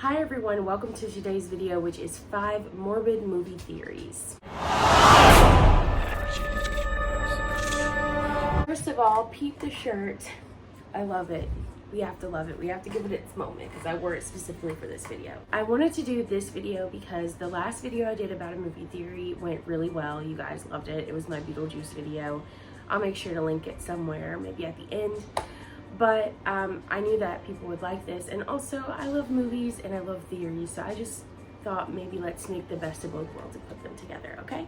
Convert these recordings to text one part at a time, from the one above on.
Hi everyone, welcome to today's video, which is 5 morbid movie theories. First of all, peep the shirt. I love it. We have to love it. We have to give it its moment because I wore it specifically for this video. I wanted to do this video because the last video I did about a movie theory went really well. You guys loved it. It was my Beetlejuice video. I'll make sure to link it somewhere, maybe at the end. But I knew that people would like this, and also I love movies and I love theories, so I just thought maybe let's make the best of both worlds and put them together, okay?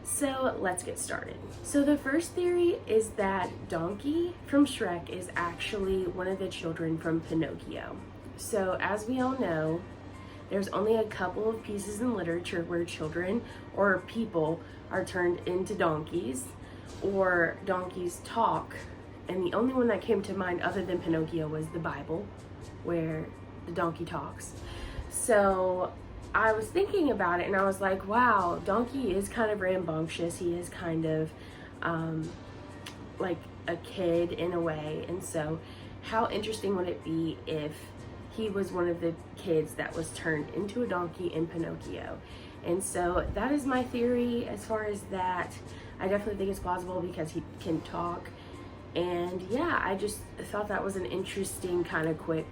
So let's get started. So the first theory is that Donkey from Shrek is actually one of the children from Pinocchio. So as we all know, there's only a couple of pieces in literature where children or people are turned into donkeys, or donkeys talk. And the only one that came to mind other than Pinocchio was the Bible, where the donkey talks. So I was thinking about it and I was like, wow, Donkey is kind of rambunctious. He is kind of like a kid in a way. And so how interesting would it be if he was one of the kids that was turned into a donkey in Pinocchio? And so that is my theory as far as that. I definitely think it's plausible because he can talk. And yeah, I just thought that was an interesting kind of quick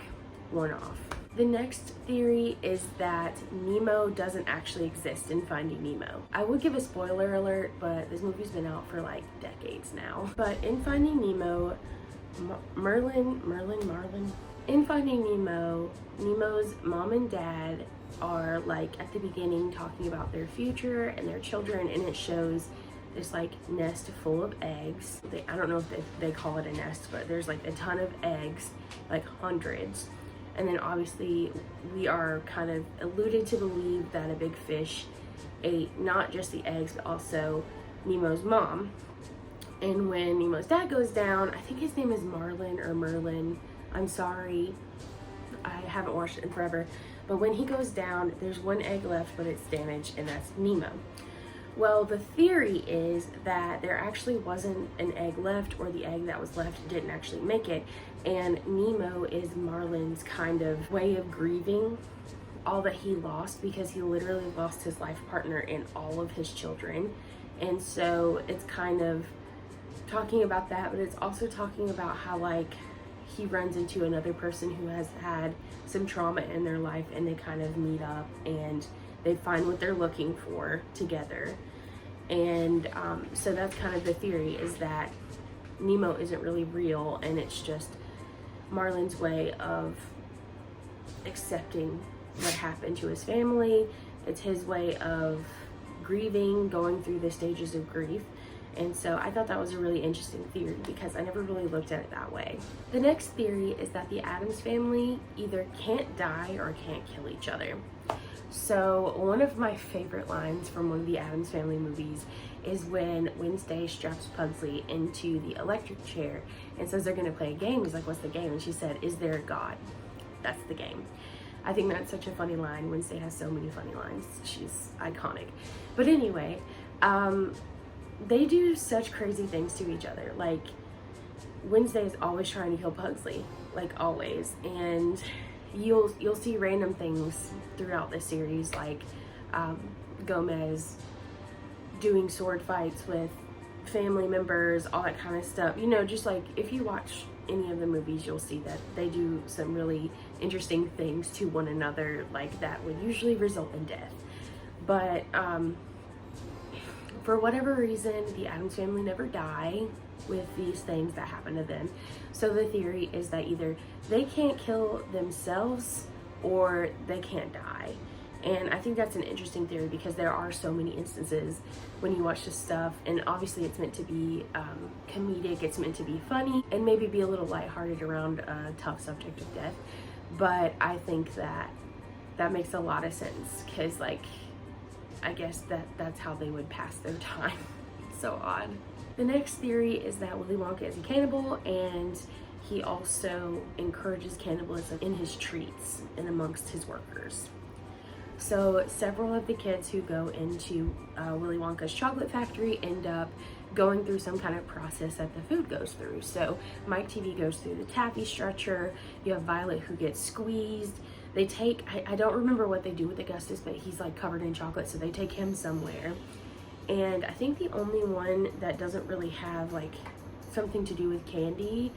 one-off. The next theory is that Nemo doesn't actually exist in Finding Nemo. I would give a spoiler alert, but this movie's been out for like decades now. But in Finding Nemo, in Finding Nemo, Nemo's mom and dad are like at the beginning talking about their future and their children, and it shows this like nest full of eggs. I don't know if they call it a nest, but there's like a ton of eggs, like hundreds. And then obviously we are kind of alluded to believe that a big fish ate not just the eggs, but also Nemo's mom. And when Nemo's dad goes down, I think his name is Marlin or Merlin. I'm sorry, I haven't watched it in forever. But when he goes down, there's one egg left, but it's damaged, and that's Nemo. Well, the theory is that there actually wasn't an egg left, or the egg that was left didn't actually make it, and Nemo is Marlin's kind of way of grieving all that he lost, because he literally lost his life partner and all of his children. And so it's kind of talking about that, but it's also talking about how like he runs into another person who has had some trauma in their life, and they kind of meet up and they find what they're looking for together. And so that's kind of the theory, is that Nemo isn't really real, and it's just Marlin's way of accepting what happened to his family. It's his way of grieving, going through the stages of grief. And so I thought that was a really interesting theory because I never really looked at it that way. The next theory is that the Addams family either can't die or can't kill each other. So one of my favorite lines from one of the Addams Family movies is when Wednesday straps Pugsley into the electric chair and says they're gonna play a game. He's like, what's the game? And she said, is there a God? That's the game. I think that's such a funny line. Wednesday has so many funny lines. She's iconic. But anyway, they do such crazy things to each other. Like, Wednesday is always trying to kill Pugsley, like always. And you'll see random things throughout this series, like Gomez doing sword fights with family members, all that kind of stuff. You know, just like if you watch any of the movies, you'll see that they do some really interesting things to one another, like that would usually result in death. But for whatever reason, the Addams family never die with these things that happen to them. So the theory is that either they can't kill themselves or they can't die. And I think that's an interesting theory because there are so many instances when you watch this stuff, and obviously it's meant to be comedic, it's meant to be funny, and maybe be a little lighthearted around a tough subject of death. But I think that makes a lot of sense because, like, I guess that's how they would pass their time. It's so odd. The next theory is that Willy Wonka is a cannibal, and he also encourages cannibalism in his treats and amongst his workers. So several of the kids who go into Willy Wonka's chocolate factory end up going through some kind of process that the food goes through. So Mike TV goes through the taffy stretcher. You have Violet who gets squeezed. they take, I don't remember what they do with Augustus, but he's like covered in chocolate, so they take him somewhere. And I think the only one that doesn't really have like something to do with candy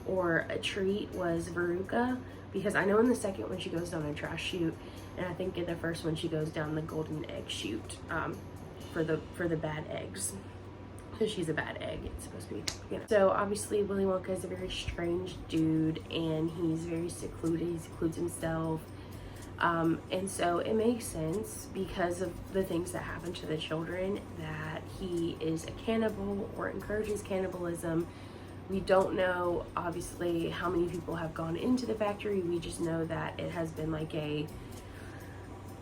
or a treat was Veruca, because I know in the second one she goes down a trash chute, and I think in the first one she goes down the golden egg chute for the bad eggs, because she's a bad egg, it's supposed to be, you know. So obviously Willy Wonka is a very strange dude, and he's very secluded, he secludes himself, and so it makes sense because of the things that happen to the children that he is a cannibal or encourages cannibalism. We don't know obviously how many people have gone into the factory, we just know that it has been like a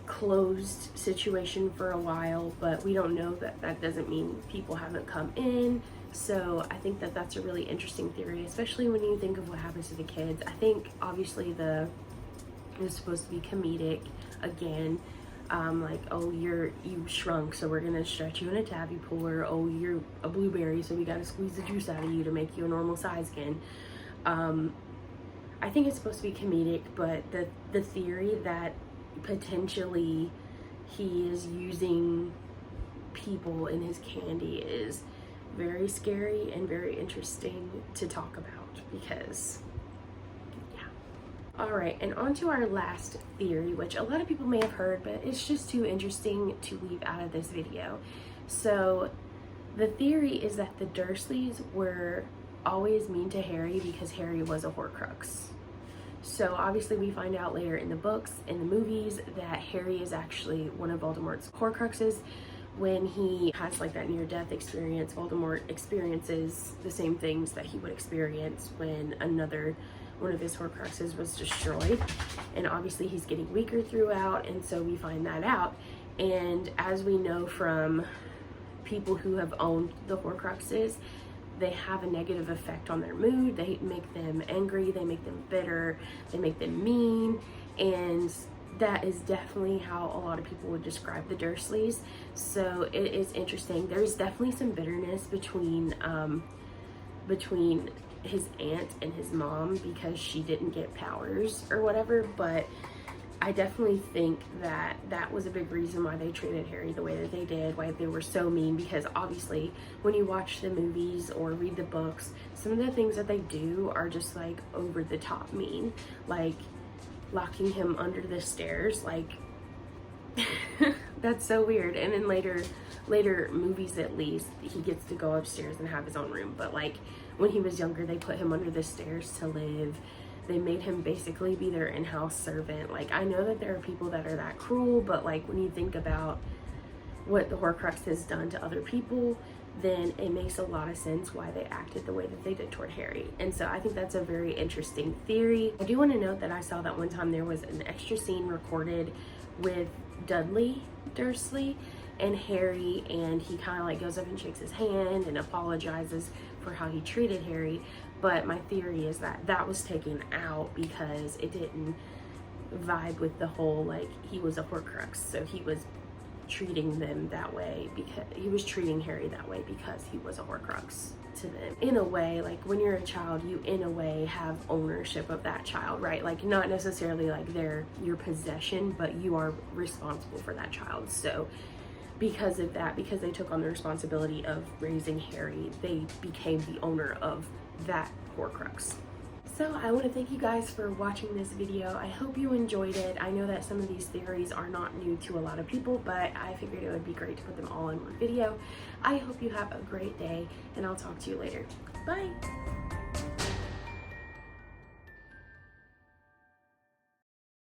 closed situation for a while, but we don't know that. That doesn't mean people haven't come in. So I think that that's a really interesting theory, especially when you think of what happens to the kids. I think obviously it was supposed to be comedic again, like, oh, you shrunk, so we're gonna stretch you in a taffy puller. Oh, you're a blueberry, so we gotta squeeze the juice out of you to make you a normal size again. I think it's supposed to be comedic, but the theory that potentially he is using people in his candy is very scary and very interesting to talk about, because yeah. All right, and on to our last theory, which a lot of people may have heard, but it's just too interesting to leave out of this video. So the theory is that the Dursleys were always mean to Harry because Harry was a Horcrux. So obviously we find out later in the books, in the movies, that Harry is actually one of Voldemort's Horcruxes. When he has like that near-death experience, Voldemort experiences the same things that he would experience when one of his Horcruxes was destroyed. And obviously he's getting weaker throughout, and so we find that out. And as we know from people who have owned the Horcruxes, they have a negative effect on their mood. They make them angry, they make them bitter, they make them mean, and that is definitely how a lot of people would describe the Dursleys. So it is interesting. There's definitely some bitterness between his aunt and his mom because she didn't get powers or whatever, but I definitely think that that was a big reason why they treated Harry the way that they did, why they were so mean, because obviously when you watch the movies or read the books, some of the things that they do are just like over the top mean, like locking him under the stairs, like that's so weird. And in later movies, at least, he gets to go upstairs and have his own room, but like when he was younger, they put him under the stairs to live. They made him basically be their in-house servant. Like, I know that there are people that are that cruel, but like when you think about what the Horcrux has done to other people, then it makes a lot of sense why they acted the way that they did toward Harry. And so I think that's a very interesting theory. I do want to note that I saw that one time there was an extra scene recorded with Dudley Dursley and Harry, and he kind of like goes up and shakes his hand and apologizes for how he treated Harry. But my theory is that that was taken out because it didn't vibe with the whole, like, he was a Horcrux, so he was treating them that way because he was treating Harry that way because he was a Horcrux to them. In a way, like when you're a child, you in a way have ownership of that child, right? Like not necessarily like they're your possession, but you are responsible for that child. So because of that, because they took on the responsibility of raising Harry, they became the owner of that Horcrux. So I want to thank you guys for watching this video. I hope you enjoyed it. I know that some of these theories are not new to a lot of people, but I figured it would be great to put them all in one video. I hope you have a great day, and I'll talk to you later. Bye!